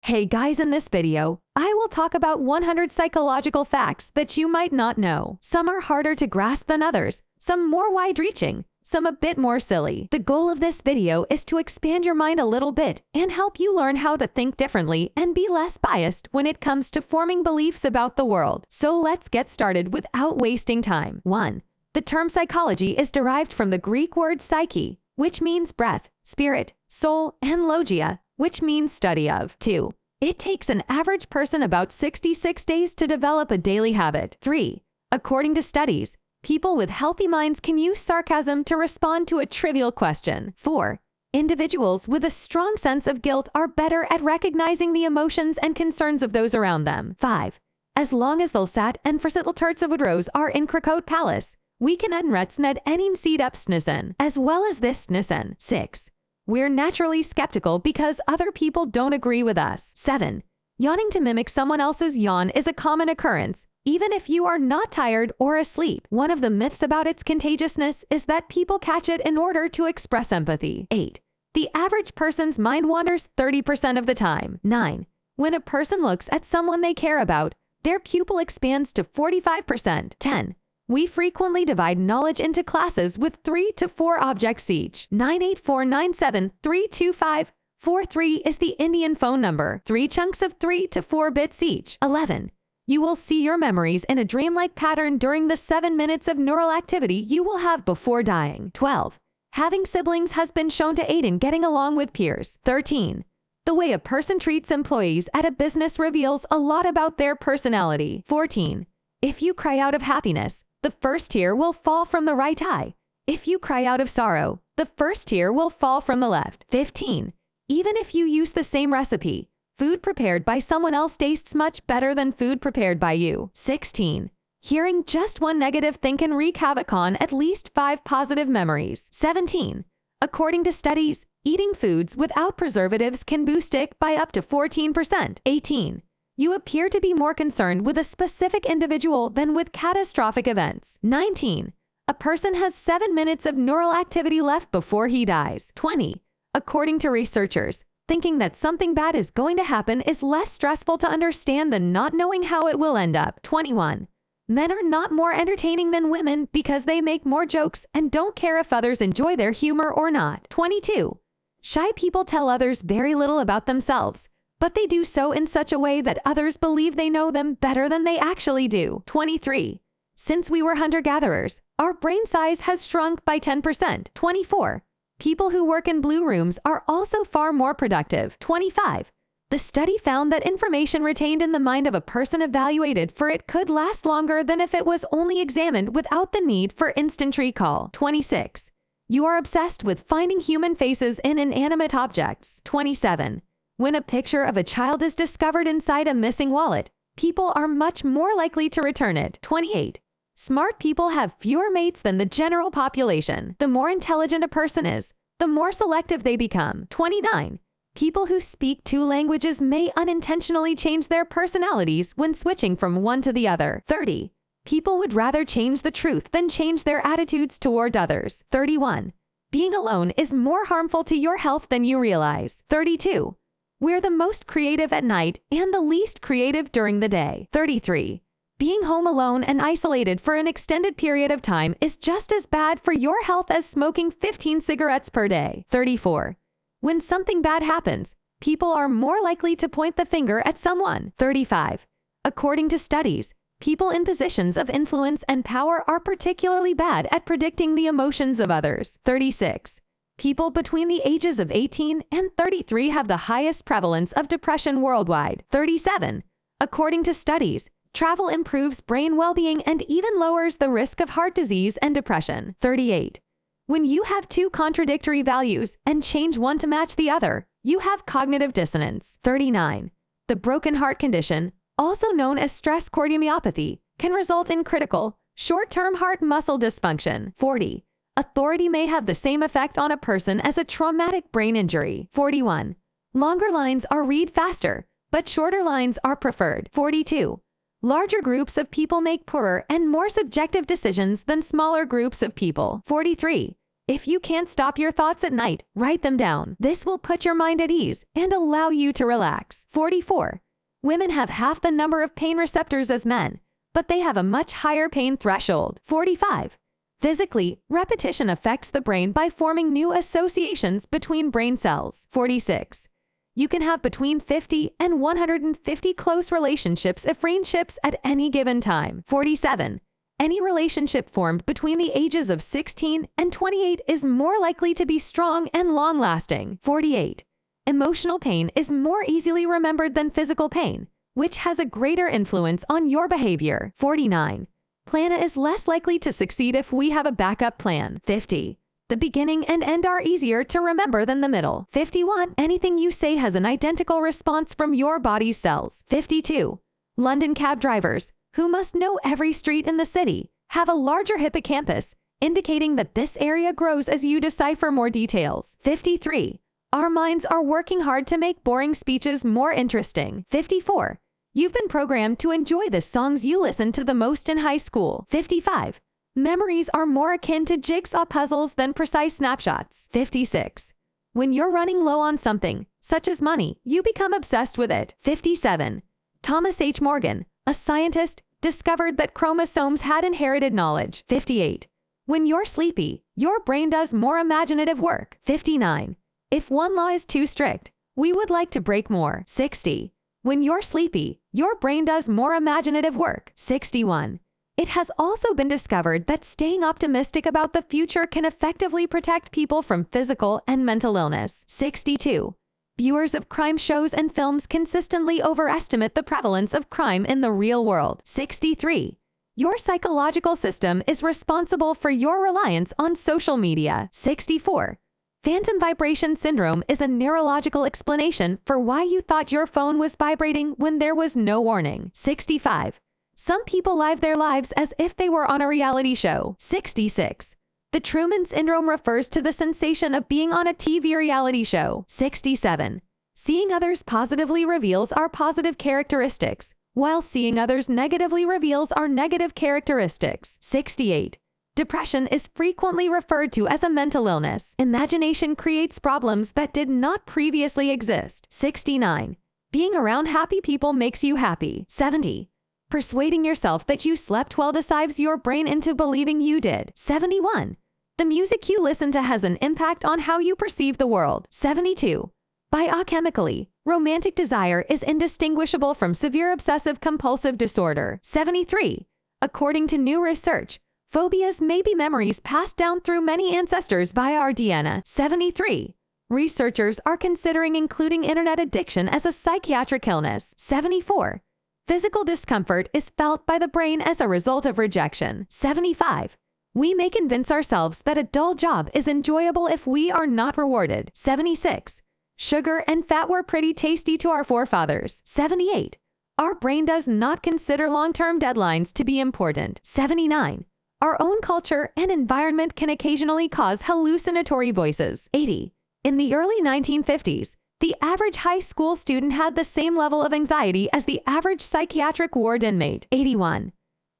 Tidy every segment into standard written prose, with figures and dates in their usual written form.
Hey guys, in this video, I will talk about 100 psychological facts that you might not know. Some are harder to grasp than others, some more wide-reaching, some a bit more silly. The goal of this video is to expand your mind a little bit and help you learn how to think differently and be less biased when it comes to forming beliefs about the world. So let's get started without wasting time. 1. The term psychology is derived from the Greek word psyche, which means breath, spirit, soul, and logia, which means study of. 2. It takes an average person about 66 days to develop a daily habit. 3. According to studies, people with healthy minds can use sarcasm to respond to a trivial question. 4. Individuals with a strong sense of guilt are better at recognizing the emotions and concerns of those around them. 5. As long as Thulsat and Versatiltartsavudros are in Krakow Palace, we can unretsned enim seed up snissen, as well as this snissen. 6. We're naturally skeptical because other people don't agree with us. 7. Yawning to mimic someone else's yawn is a common occurrence, even if you are not tired or asleep. One of the myths about its contagiousness is that people catch it in order to express empathy. 8. The average person's mind wanders 30% of the time. 9. When a person looks at someone they care about, their pupil expands to 45%. 10. We frequently divide knowledge into classes with 3 to 4 objects each. 98497325543 is the Indian phone number, 3 chunks of 3 to 4 bits each. 11. You will see your memories in a dreamlike pattern during the 7 minutes of neural activity you will have before dying. 12. Having siblings has been shown to aid in getting along with peers. 13. The way a person treats employees at a business reveals a lot about their personality. 14. If you cry out of happiness, the first tear will fall from the right eye. If you cry out of sorrow, the first tear will fall from the left. 15. Even if you use the same recipe, food prepared by someone else tastes much better than food prepared by you. 16. Hearing just one negative thing can wreak havoc on at least 5 positive memories. 17. According to studies, eating foods without preservatives can boost it by up to 14%. 18. You appear to be more concerned with a specific individual than with catastrophic events. 19. A person has 7 minutes of neural activity left before he dies. 20. According to researchers, thinking that something bad is going to happen is less stressful to understand than not knowing how it will end up. 21. Men are not more entertaining than women because they make more jokes and don't care if others enjoy their humor or not. 22. Shy people tell others very little about themselves, but they do so in such a way that others believe they know them better than they actually do. 23. Since we were hunter-gatherers, our brain size has shrunk by 10%. 24. People who work in blue rooms are also far more productive. 25. The study found that information retained in the mind of a person evaluated for it could last longer than if it was only examined without the need for instant recall. 26. You are obsessed with finding human faces in inanimate objects. 27. When a picture of a child is discovered inside a missing wallet, people are much more likely to return it. 28. Smart people have fewer mates than the general population. The more intelligent a person is, the more selective they become. 29. People who speak 2 languages may unintentionally change their personalities when switching from one to the other. 30. People would rather change the truth than change their attitudes toward others. 31. Being alone is more harmful to your health than you realize. 32. We're the most creative at night and the least creative during the day. 33. Being home alone and isolated for an extended period of time is just as bad for your health as smoking 15 cigarettes per day. 34. When something bad happens, people are more likely to point the finger at someone. 35. According to studies, people in positions of influence and power are particularly bad at predicting the emotions of others. 36. People between the ages of 18 and 33 have the highest prevalence of depression worldwide. 37. According to studies, travel improves brain well-being and even lowers the risk of heart disease and depression. 38. When you have 2 contradictory values and change one to match the other, you have cognitive dissonance. 39. The broken heart condition, also known as stress cardiomyopathy, can result in critical, short-term heart muscle dysfunction. 40. Authority may have the same effect on a person as a traumatic brain injury. 41. Longer lines are read faster, but shorter lines are preferred. 42. Larger groups of people make poorer and more subjective decisions than smaller groups of people. 43. If you can't stop your thoughts at night, write them down. This will put your mind at ease and allow you to relax. 44. Women have half the number of pain receptors as men, but they have a much higher pain threshold. 45. Physically, repetition affects the brain by forming new associations between brain cells. 46. You can have between 50 and 150 close relationships if friendships at any given time. 47. Any relationship formed between the ages of 16 and 28 is more likely to be strong and long-lasting. 48. Emotional pain is more easily remembered than physical pain, which has a greater influence on your behavior. 49. Plan is less likely to succeed if we have a backup plan. 50. The beginning and end are easier to remember than the middle. 51. Anything you say has an identical response from your body's cells. 52. London cab drivers, who must know every street in the city, have a larger hippocampus, indicating that this area grows as you decipher more details. 53. Our minds are working hard to make boring speeches more interesting. 54. You've been programmed to enjoy the songs you listened to the most in high school. 55. Memories are more akin to jigsaw puzzles than precise snapshots. 56. When you're running low on something, such as money, you become obsessed with it. 57. Thomas H. Morgan, a scientist, discovered that chromosomes had inherited knowledge. 58. When you're sleepy, your brain does more imaginative work. 59. If one law is too strict, we would like to break more. 60. When you're sleepy, your brain does more imaginative work. 61. It has also been discovered that staying optimistic about the future can effectively protect people from physical and mental illness. 62. Viewers of crime shows and films consistently overestimate the prevalence of crime in the real world. 63. Your psychological system is responsible for your reliance on social media. 64. Phantom vibration syndrome is a neurological explanation for why you thought your phone was vibrating when there was no warning. 65. Some people live their lives as if they were on a reality show. 66. The Truman Syndrome refers to the sensation of being on a TV reality show. 67. Seeing others positively reveals our positive characteristics, while seeing others negatively reveals our negative characteristics. 68. Depression is frequently referred to as a mental illness. Imagination creates problems that did not previously exist. 69. Being around happy people makes you happy. 70. Persuading yourself that you slept well deceives your brain into believing you did. 71. The music you listen to has an impact on how you perceive the world. 72. Biochemically, romantic desire is indistinguishable from severe obsessive-compulsive disorder. 73. According to new research, phobias may be memories passed down through many ancestors via our DNA. 73. Researchers are considering including internet addiction as a psychiatric illness. 74. Physical discomfort is felt by the brain as a result of rejection. 75. We may convince ourselves that a dull job is enjoyable if we are not rewarded. 76. Sugar and fat were pretty tasty to our forefathers. 78. Our brain does not consider long-term deadlines to be important. 79. Our own culture and environment can occasionally cause hallucinatory voices. 80. In the early 1950s, the average high school student had the same level of anxiety as the average psychiatric ward inmate. 81.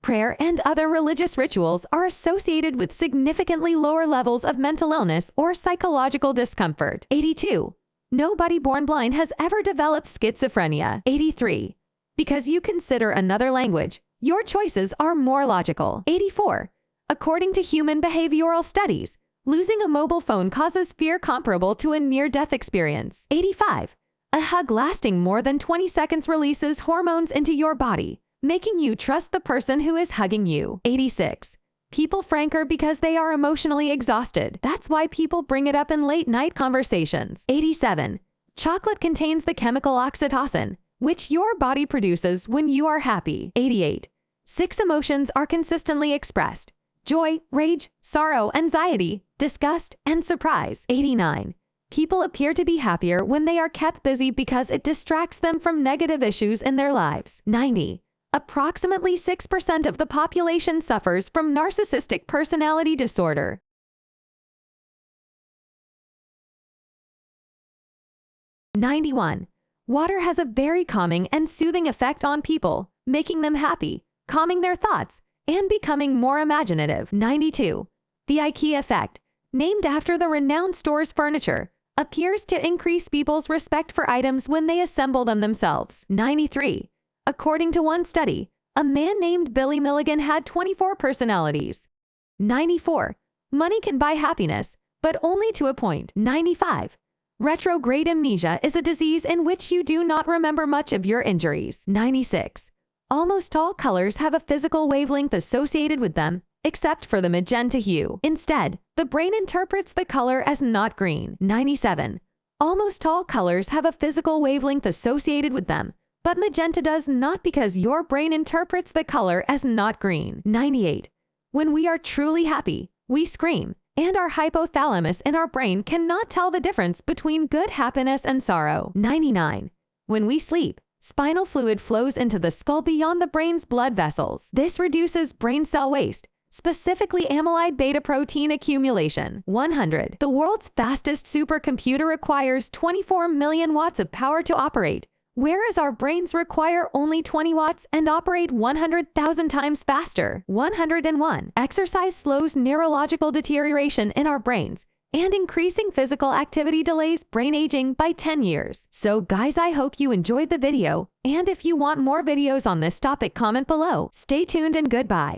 Prayer and other religious rituals are associated with significantly lower levels of mental illness or psychological discomfort. 82. Nobody born blind has ever developed schizophrenia. 83. Because you consider another language, your choices are more logical. 84. According to human behavioral studies, losing a mobile phone causes fear comparable to a near-death experience. 85. A hug lasting more than 20 seconds releases hormones into your body, making you trust the person who is hugging you. 86. People franker because they are emotionally exhausted. That's why people bring it up in late-night conversations. 87. Chocolate contains the chemical oxytocin, which your body produces when you are happy. 88. 6 emotions are consistently expressed: joy, rage, sorrow, anxiety, disgust, and surprise. 89. People appear to be happier when they are kept busy because it distracts them from negative issues in their lives. 90. Approximately 6% of the population suffers from narcissistic personality disorder. 91. Water has a very calming and soothing effect on people, making them happy, calming their thoughts, and becoming more imaginative. 92. The IKEA effect. named after the renowned store's furniture, appears to increase people's respect for items when they assemble them themselves. 93. According to one study, a man named Billy Milligan had 24 personalities. 94. Money can buy happiness, but only to a point. 95. Retrograde amnesia is a disease in which you do not remember much of your injuries. 96. Almost all colors have a physical wavelength associated with them, except for the magenta hue. Instead, the brain interprets the color as not green. 97. Almost all colors have a physical wavelength associated with them, but magenta does not because your brain interprets the color as not green. 98. When we are truly happy, we scream, and our hypothalamus in our brain cannot tell the difference between good happiness and sorrow. 99. When we sleep, spinal fluid flows into the skull beyond the brain's blood vessels. This reduces brain cell waste, specifically amyloid beta protein accumulation. 100. The world's fastest supercomputer requires 24 million watts of power to operate, whereas our brains require only 20 watts and operate 100,000 times faster. 101. Exercise slows neurological deterioration in our brains, and increasing physical activity delays brain aging by 10 years. So guys, I hope you enjoyed the video, and if you want more videos on this topic, comment below. Stay tuned and goodbye.